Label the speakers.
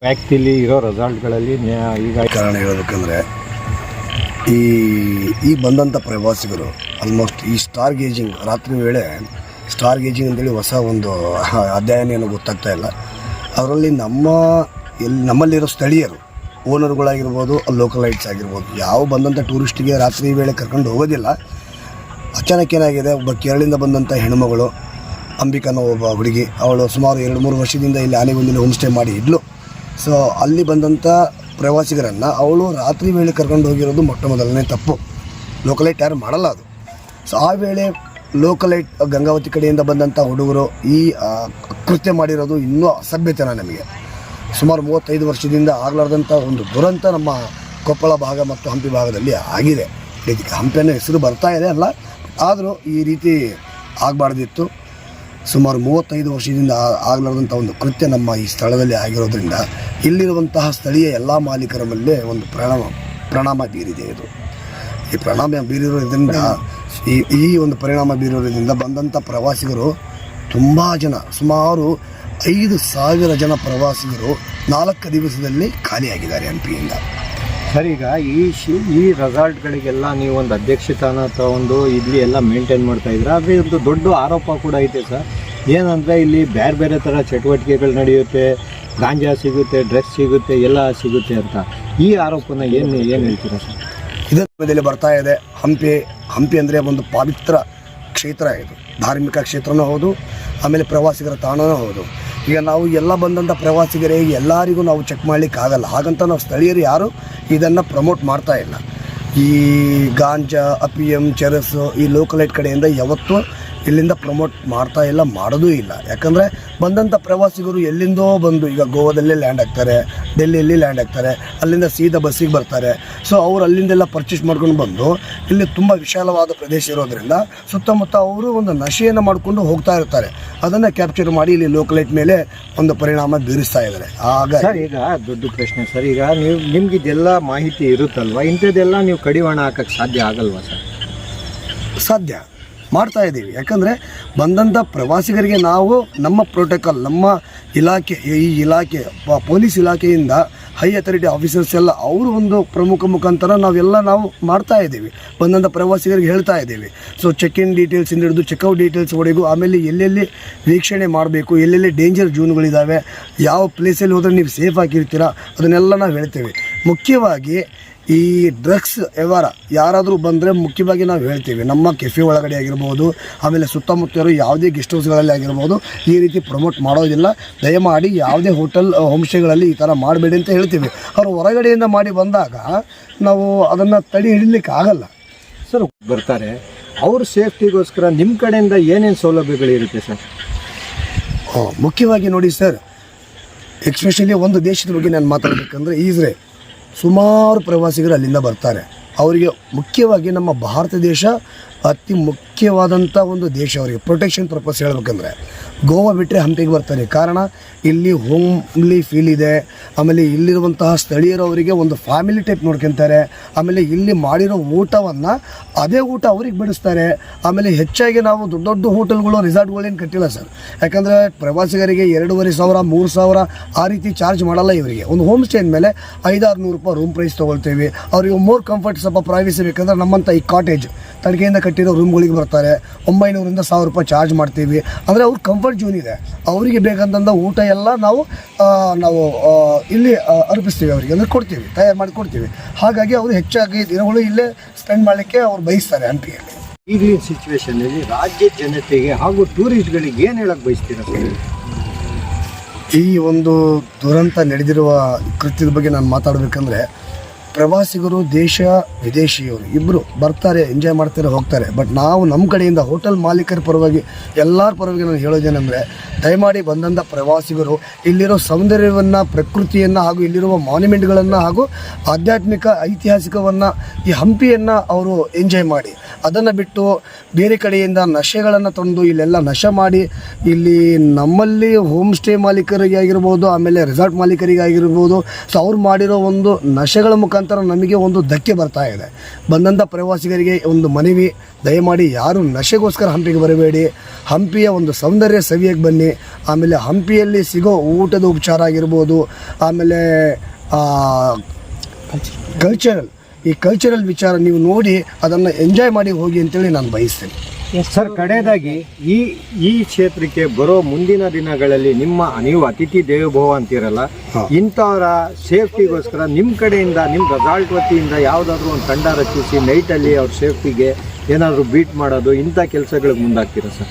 Speaker 1: ವ್ಯಾಪ್ತಿಲಿ ಇರೋ ರೆಸಾರ್ಟ್ಗಳಲ್ಲಿ ಈಗ
Speaker 2: ಕಾರಣ ಹೇಳಬೇಕಂದ್ರೆ ಈ ಬಂದಂಥ ಪ್ರವಾಸಿಗರು ಆಲ್ಮೋಸ್ಟ್ ಈ ಸ್ಟಾರ್ ಗೇಜಿಂಗ್ ರಾತ್ರಿ ವೇಳೆ ಸ್ಟಾರ್ ಗೇಜಿಂಗ್ ಅಂತೇಳಿ ಹೊಸ ಒಂದು ಅಧ್ಯಯನ ಏನೋ ಗೊತ್ತಾಗ್ತಾ ಇಲ್ಲ. ಅದರಲ್ಲಿ ನಮ್ಮಲ್ಲಿರೋ ಸ್ಥಳೀಯರು ಓನರ್ಗಳಾಗಿರ್ಬೋದು, ಲೋಕಲೈಟ್ಸ್ ಆಗಿರ್ಬೋದು, ಯಾವ ಬಂದಂಥ ಟೂರಿಸ್ಟಿಗೆ ರಾತ್ರಿ ವೇಳೆ ಕರ್ಕೊಂಡು ಹೋಗೋದಿಲ್ಲ. ಅಚಾನಕ್ ಏನಾಗಿದೆ, ಒಬ್ಬ ಕೇರಳದಿಂದ ಬಂದಂಥ ಹೆಣ್ಣುಮಗಳು ಅಂಬಿಕಾನ ಒಬ್ಬ ಹುಡುಗಿ, ಅವಳು ಸುಮಾರು 2-3 ವರ್ಷದಿಂದ ಇಲ್ಲಿ ಆನೆಗೊಂದಿನ ಹೋಮ್ ಸ್ಟೇ ಮಾಡಿ ಇದ್ಲು. ಸೊ ಅಲ್ಲಿ ಬಂದಂಥ ಪ್ರವಾಸಿಗರನ್ನು ಅವಳು ರಾತ್ರಿ ವೇಳೆ ಕರ್ಕೊಂಡು ಹೋಗಿರೋದು ಮೊಟ್ಟ ಮೊದಲನೇ ತಪ್ಪು. ಲೋಕಲೈಟ್ ಯಾರು ಮಾಡಲ್ಲ ಅದು. ಸೊ ಆ ವೇಳೆ ಲೋಕಲೈಟ್ ಗಂಗಾವತಿ ಕಡೆಯಿಂದ ಬಂದಂಥ ಹುಡುಗರು ಈ ಕೃತ್ಯ ಮಾಡಿರೋದು ಇನ್ನೂ ಅಸಭ್ಯತನ. ನಮಗೆ ಸುಮಾರು 35 ವರ್ಷದಿಂದ ಆಗಲಾರ್ದಂಥ ಒಂದು ದುರಂತ ನಮ್ಮ ಕೊಪ್ಪಳ ಭಾಗ ಮತ್ತು ಹಂಪಿ ಭಾಗದಲ್ಲಿ ಆಗಿದೆ. ಇದಕ್ಕೆ ಹಂಪಿಯನ್ನು ಹೆಸರು ಬರ್ತಾ ಇದೆ ಅಲ್ಲ, ಆದರೂ ಈ ರೀತಿ ಆಗಬಾರ್ದಿತ್ತು. ಸುಮಾರು 35 ವರ್ಷದಿಂದ ಆಗಲಾರ್ದಂಥ ಒಂದು ಕೃತ್ಯ ನಮ್ಮ ಈ ಸ್ಥಳದಲ್ಲಿ ಆಗಿರೋದ್ರಿಂದ ಇಲ್ಲಿರುವಂತಹ ಸ್ಥಳೀಯ ಎಲ್ಲ ಮಾಲೀಕರ ಮೇಲೆ ಒಂದು ಪರಿಣಾಮ ಬೀರಿದೆ. ಇದು ಈ ಪರಿಣಾಮ ಬೀರಿರೋದ್ರಿಂದ ಈ ಒಂದು ಪರಿಣಾಮ ಬೀರಿರೋದ್ರಿಂದ ಬಂದಂಥ ಪ್ರವಾಸಿಗರು ತುಂಬ ಜನ, ಸುಮಾರು 5,000 ಜನ ಪ್ರವಾಸಿಗರು 4 ದಿವಸದಲ್ಲಿ ಖಾಲಿಯಾಗಿದ್ದಾರೆ ಹಂಪಿಯಿಂದ.
Speaker 1: ಸರ್, ಈಗ ಈ ರೆಸಾರ್ಟ್ಗಳಿಗೆಲ್ಲ ನೀವು ಒಂದು ಅಧ್ಯಕ್ಷತಾನ ತಗೊಂಡು ಇಲ್ಲಿ ಎಲ್ಲ ಮೇಂಟೈನ್ ಮಾಡ್ತಾ ಇದ್ರೆ, ಆದರೆ ಒಂದು ದೊಡ್ಡ ಆರೋಪ ಕೂಡ ಐತೆ ಸರ್. ಏನಂದರೆ ಇಲ್ಲಿ ಬೇರೆ ಬೇರೆ ಥರ ಚಟುವಟಿಕೆಗಳು ನಡೆಯುತ್ತೆ, ಗಾಂಜಾ ಸಿಗುತ್ತೆ, ಡ್ರಗ್ಸ್ ಸಿಗುತ್ತೆ, ಎಲ್ಲ ಸಿಗುತ್ತೆ ಅಂತ ಈ ಆರೋಪನ ಏನು ಹೇಳ್ತೀರಾ ಸರ್?
Speaker 2: ಇದರ ಮಧ್ಯದಲ್ಲಿ ಬರ್ತಾ ಇದೆ ಹಂಪಿ ಅಂದರೆ ಒಂದು ಪವಿತ್ರ ಕ್ಷೇತ್ರ. ಇದು ಧಾರ್ಮಿಕ ಕ್ಷೇತ್ರನೂ ಹೌದು, ಆಮೇಲೆ ಪ್ರವಾಸಿಗರ ತಾಣನೂ ಹೌದು. ಈಗ ನಾವು ಎಲ್ಲ ಬಂದಂಥ ಪ್ರವಾಸಿಗರಿಗೆ ಎಲ್ಲರಿಗೂ ನಾವು ಚೆಕ್ ಮಾಡಲಿಕ್ಕಾಗಲ್ಲ. ಹಾಗಂತ ನಾವು ಸ್ಥಳೀಯರು ಯಾರು ಇದನ್ನು ಪ್ರಮೋಟ್ ಮಾಡ್ತಾ ಇಲ್ಲ. ಈ ಗಾಂಜಾ, ಅಪಿಯಂ, ಚರಸು ಈ ಲೋಕಲೈಟ್ ಕಡೆಯಿಂದ ಯಾವತ್ತೂ ಇಲ್ಲಿಂದ ಪ್ರಮೋಟ್ ಮಾಡ್ತಾ ಇಲ್ಲ, ಮಾಡೋದೂ ಇಲ್ಲ. ಯಾಕಂದರೆ ಬಂದಂಥ ಪ್ರವಾಸಿಗರು ಎಲ್ಲಿಂದೋ ಬಂದು ಈಗ ಗೋವಾದಲ್ಲೇ ಲ್ಯಾಂಡ್ ಆಗ್ತಾರೆ, ಡೆಲ್ಲಿಯಲ್ಲಿ ಲ್ಯಾಂಡ್ ಆಗ್ತಾರೆ, ಅಲ್ಲಿಂದ ಸೀದಾ ಬಸ್ಸಿಗೆ ಬರ್ತಾರೆ. ಸೊ ಅವರು ಅಲ್ಲಿಂದೆಲ್ಲ ಪರ್ಚೇಸ್ ಮಾಡ್ಕೊಂಡು ಬಂದು ಇಲ್ಲಿ ತುಂಬ ವಿಶಾಲವಾದ ಪ್ರದೇಶ ಇರೋದರಿಂದ ಸುತ್ತಮುತ್ತ ಅವರು ಒಂದು ನಶೆಯನ್ನು ಮಾಡಿಕೊಂಡು ಹೋಗ್ತಾ ಇರ್ತಾರೆ. ಅದನ್ನು ಕ್ಯಾಪ್ಚರ್ ಮಾಡಿ ಇಲ್ಲಿ ಲೋಕಲೈಟ್ ಮೇಲೆ ಒಂದು ಪರಿಣಾಮ ಬೀರಿಸ್ತಾ ಇದ್ದಾರೆ. ಆಗ
Speaker 1: ಸರ್, ಈಗ ದೊಡ್ಡ ಪ್ರಶ್ನೆ ಸರ್, ಈಗ ನಿಮ್ಗೆ ಇದೆಲ್ಲ ಮಾಹಿತಿ ಇರುತ್ತಲ್ವ, ಇಂಥದ್ದೆಲ್ಲ ನೀವು ಕಡಿವಾಣ ಹಾಕಕ್ಕೆ ಸಾಧ್ಯ ಆಗಲ್ವಾ ಸರ್?
Speaker 2: ಸಾಧ್ಯ ಮಾಡ್ತಾ ಇದ್ದೀವಿ. ಯಾಕಂದರೆ ಬಂದಂಥ ಪ್ರವಾಸಿಗರಿಗೆ ನಾವು ನಮ್ಮ ಪ್ರೋಟೋಕಾಲ್, ನಮ್ಮ ಇಲಾಖೆ ಪೊಲೀಸ್ ಇಲಾಖೆಯಿಂದ ಹೈ ಅಥಾರಿಟಿ ಆಫೀಸರ್ಸ್ ಎಲ್ಲ ಅವರು ಒಂದು ಪ್ರಮುಖ ಮುಖಾಂತರ ನಾವು ಮಾಡ್ತಾ ಇದ್ದೀವಿ. ಬಂದಂಥ ಪ್ರವಾಸಿಗರಿಗೆ ಹೇಳ್ತಾ ಇದ್ದೀವಿ. ಸೊ ಚೆಕ್ ಇನ್ ಡೀಟೇಲ್ಸಿಂದ ಹಿಡಿದು ಚೆಕ್ಔಟ್ ಡೀಟೇಲ್ಸ್ವರೆಗೂ, ಆಮೇಲೆ ಎಲ್ಲೆಲ್ಲಿ ವೀಕ್ಷಣೆ ಮಾಡಬೇಕು, ಎಲ್ಲೆಲ್ಲಿ ಡೇಂಜರ್ ಝೋನ್ಗಳಿದ್ದಾವೆ, ಯಾವ ಪ್ಲೇಸಲ್ಲಿ ಹೋದರೆ ನೀವು ಸೇಫ್ ಆಗಿರ್ತೀರಾ, ಅದನ್ನೆಲ್ಲ ನಾವು ಹೇಳ್ತೇವೆ. ಮುಖ್ಯವಾಗಿ ಈ ಡ್ರಗ್ಸ್ ವ್ಯವಹಾರ ಯಾರಾದರೂ ಬಂದರೆ ಮುಖ್ಯವಾಗಿ ನಾವು ಹೇಳ್ತೀವಿ, ನಮ್ಮ ಕೆಫೆ ಒಳಗಡೆ ಆಗಿರ್ಬೋದು, ಆಮೇಲೆ ಸುತ್ತಮುತ್ತ ಇರೋ ಯಾವುದೇ ಗೆಸ್ಟ್ ಹೌಸ್ಗಳಲ್ಲಿ ಆಗಿರ್ಬೋದು, ಈ ರೀತಿ ಪ್ರಮೋಟ್ ಮಾಡೋದಿಲ್ಲ. ದಯಮಾಡಿ ಯಾವುದೇ ಹೋಟೆಲ್, ಹೋಮ್ ಸ್ಟೇಗಳಲ್ಲಿ ಈ ಥರ ಮಾಡಬೇಡಿ ಅಂತ ಹೇಳ್ತೀವಿ. ಅವರು ಹೊರಗಡೆಯಿಂದ ಮಾಡಿ ಬಂದಾಗ ನಾವು ಅದನ್ನು ತಡೆ ಹಿಡಿಲಿಕ್ಕೆ ಆಗಲ್ಲ.
Speaker 1: ಸರ್, ಬರ್ತಾರೆ, ಅವ್ರ ಸೇಫ್ಟಿಗೋಸ್ಕರ ನಿಮ್ಮ ಕಡೆಯಿಂದ ಏನೇನು ಸೌಲಭ್ಯಗಳಿರುತ್ತೆ ಸರ್?
Speaker 2: ಮುಖ್ಯವಾಗಿ ನೋಡಿ ಸರ್, ಎಕ್ಸ್ಪೆಷಲಿ ಒಂದು ದೇಶದ ಬಗ್ಗೆ ನಾನು ಮಾತಾಡಬೇಕಂದ್ರೆ ಇಸ್ರೇಲ್. ಸುಮಾರು ಪ್ರವಾಸಿಗರು ಅಲ್ಲಿಂದ ಬರ್ತಾರೆ. ಅವರಿಗೆ ಮುಖ್ಯವಾಗಿ ನಮ್ಮ ಭಾರತ ದೇಶ ಅತಿ ಮುಖ್ಯವಾದಂಥ ಒಂದು ದೇಶ. ಅವರಿಗೆ ಪ್ರೊಟೆಕ್ಷನ್ ಪರ್ಪಸ್ ಹೇಳಬೇಕಂದ್ರೆ ಗೋವಾ ಬಿಟ್ಟರೆ ಹಂಪಿಗೆ ಬರ್ತಾರೆ. ಕಾರಣ ಇಲ್ಲಿ ಹೋಮ್ಲಿ ಫೀಲ್ ಇದೆ. ಆಮೇಲೆ ಇಲ್ಲಿರುವಂತಹ ಸ್ಥಳೀಯರು ಅವರಿಗೆ ಒಂದು ಫ್ಯಾಮಿಲಿ ಟೈಪ್ ನೋಡ್ಕೊತಾರೆ. ಆಮೇಲೆ ಇಲ್ಲಿ ಮಾಡಿರೋ ಊಟವನ್ನು ಅದೇ ಊಟ ಅವ್ರಿಗೆ ಬಡಿಸ್ತಾರೆ. ಆಮೇಲೆ ಹೆಚ್ಚಾಗಿ ನಾವು ದೊಡ್ಡ ದೊಡ್ಡ ಹೋಟೆಲ್ಗಳು, ರಿಸಾರ್ಟ್ಗಳೇನು ಕಟ್ಟಿಲ್ಲ ಸರ್. ಯಾಕಂದರೆ ಪ್ರವಾಸಿಗರಿಗೆ 2,500, 3,000 ಆ ರೀತಿ ಚಾರ್ಜ್ ಮಾಡಲ್ಲ ಇವರಿಗೆ. ಒಂದು ಹೋಮ್ ಸ್ಟೇ ಮೇಲೆ 500-600 ರೂಪಾಯಿ ರೂಮ್ ಪ್ರೈಸ್ ತೊಗೊಳ್ತೇವೆ. ಅವರಿಗೆ ಮೋರ್ ಕಂಫರ್ಟ್, ಸ್ವಲ್ಪ ಪ್ರೈವಸಿ ಬೇಕಂದ್ರೆ ನಮ್ಮಂಥ ಈ ಕಾಟೇಜ್ ತಡಿಗೆಯಿಂದ ಕಟ್ಟಿರೋ ರೂಮ್ಗಳಿಗೆ ಬರ್ತಾರೆ. 900ರಿಂದ 1,000 ರೂಪಾಯಿ ಚಾರ್ಜ್ ಮಾಡ್ತೀವಿ. ಅಂದರೆ ಅವ್ರ ಕಂಫರ್ಟ್ ಝೋನ್ ಇದೆ. ಅವರಿಗೆ ಬೇಕಂತಂದ ಊಟ ಎಲ್ಲ ನಾವು ಇಲ್ಲಿ ಅರ್ಪಿಸ್ತೀವಿ, ಅವರಿಗೆ ಅಂದರೆ ಕೊಡ್ತೀವಿ, ತಯಾರು ಮಾಡಿ ಕೊಡ್ತೀವಿ. ಹಾಗಾಗಿ ಅವರು ಹೆಚ್ಚಾಗಿ ದಿನಗಳು ಇಲ್ಲೇ ಸ್ಪೆಂಡ್ ಮಾಡಲಿಕ್ಕೆ ಅವ್ರು ಬಯಸ್ತಾರೆ ಹಂಪಿಯಲ್ಲಿ.
Speaker 1: ಈಗಿನ ಸಿಚುವೇಶನ್ನಲ್ಲಿ ರಾಜ್ಯದ ಜನತೆಗೆ ಹಾಗೂ ಟೂರಿಸ್ಟ್ಗಳಿಗೆ ಏನು ಹೇಳಕ್ಕೆ ಬಯಸ್ತೀರಾ ಸರ್?
Speaker 2: ಈ ಒಂದು ದುರಂತ ನಡೆದಿರುವ ಕೃತ್ಯದ ಬಗ್ಗೆ ನಾನು ಮಾತಾಡಬೇಕಂದ್ರೆ, ಪ್ರವಾಸಿಗರು ದೇಶ ವಿದೇಶಿಯವರು ಇಬ್ಬರು ಬರ್ತಾರೆ, ಎಂಜಾಯ್ ಮಾಡ್ತಾರೆ, ಹೋಗ್ತಾರೆ. ಬಟ್ ನಾವು ನಮ್ಮ ಕಡೆಯಿಂದ ಹೋಟೆಲ್ ಮಾಲೀಕರ ಪರವಾಗಿ, ಎಲ್ಲರ ಪರವಾಗಿ ನಾನು ಹೇಳೋದೇನೆಂದರೆ, ದಯಮಾಡಿ ಬಂದಂಥ ಪ್ರವಾಸಿಗರು ಇಲ್ಲಿರೋ ಸೌಂದರ್ಯವನ್ನು, ಪ್ರಕೃತಿಯನ್ನು ಹಾಗೂ ಇಲ್ಲಿರುವ ಮಾನ್ಯುಮೆಂಟ್ಗಳನ್ನು ಹಾಗೂ ಆಧ್ಯಾತ್ಮಿಕ ಐತಿಹಾಸಿಕವನ್ನು, ಈ ಹಂಪಿಯನ್ನು ಅವರು ಎಂಜಾಯ್ ಮಾಡಿ, ಅದನ್ನು ಬಿಟ್ಟು ಬೇರೆ ಕಡೆಯಿಂದ ನಶೆಗಳನ್ನು ತಂದು ಇಲ್ಲೆಲ್ಲ ನಶೆ ಮಾಡಿ ಇಲ್ಲಿ ನಮ್ಮಲ್ಲಿ ಹೋಮ್ ಸ್ಟೇ ಮಾಲೀಕರಿಗೆ ಆಗಿರ್ಬೋದು, ಆಮೇಲೆ ರೆಸಾರ್ಟ್ ಮಾಲೀಕರಿಗೆ ಆಗಿರ್ಬೋದು, ಸೊ ಅವ್ರು ಮಾಡಿರೋ ಒಂದು ನಶೆಗಳ ಮುಖಾಂತರ ಮುಖಾಂತರ ನಮಗೆ ಒಂದು ಧಕ್ಕೆ ಬರ್ತಾ ಇದೆ. ಬಂದಂಥ ಪ್ರವಾಸಿಗರಿಗೆ ಒಂದು ಮನವಿ, ದಯಮಾಡಿ ಯಾರು ನಶೆಗೋಸ್ಕರ ಹಂಪಿಗೆ ಬರಬೇಡಿ. ಹಂಪಿಯ ಒಂದು ಸೌಂದರ್ಯ ಸವಿಯಕ್ಕೆ ಬನ್ನಿ. ಆಮೇಲೆ ಹಂಪಿಯಲ್ಲಿ ಸಿಗೋ ಊಟದ ಉಪಚಾರ ಆಗಿರ್ಬೋದು, ಆಮೇಲೆ ಕಲ್ಚರಲ್ ವಿಚಾರ ನೀವು ನೋಡಿ ಅದನ್ನು ಎಂಜಾಯ್ ಮಾಡಿ ಹೋಗಿ ಅಂತೇಳಿ ನಾನು ಬಯಸ್ತೇನೆ.
Speaker 1: ಸರ್, ಕಡೆಯದಾಗಿ ಈ ಕ್ಷೇತ್ರಕ್ಕೆ ಬರೋ ಮುಂದಿನ ದಿನಗಳಲ್ಲಿ ನೀವು ಅತಿಥಿ ದೇವೋಭವ ಅಂತೀರಲ್ಲ, ಇಂಥವರ ಸೇಫ್ಟಿಗೋಸ್ಕರ ನಿಮ್ಮ ಕಡೆಯಿಂದ, ನಿಮ್ಮ ರೆಸಾರ್ಟ್ ವತಿಯಿಂದ ಯಾವುದಾದ್ರೂ ಒಂದು ತಂಡ ರಚಿಸಿ ನೈಟಲ್ಲಿ ಅವ್ರ ಸೇಫ್ಟಿಗೆ ಏನಾದರೂ ಬೀಟ್ ಮಾಡೋದು, ಇಂಥ ಕೆಲಸಗಳಿಗೆ ಮುಂದಾಗ್ತೀರಾ ಸರ್?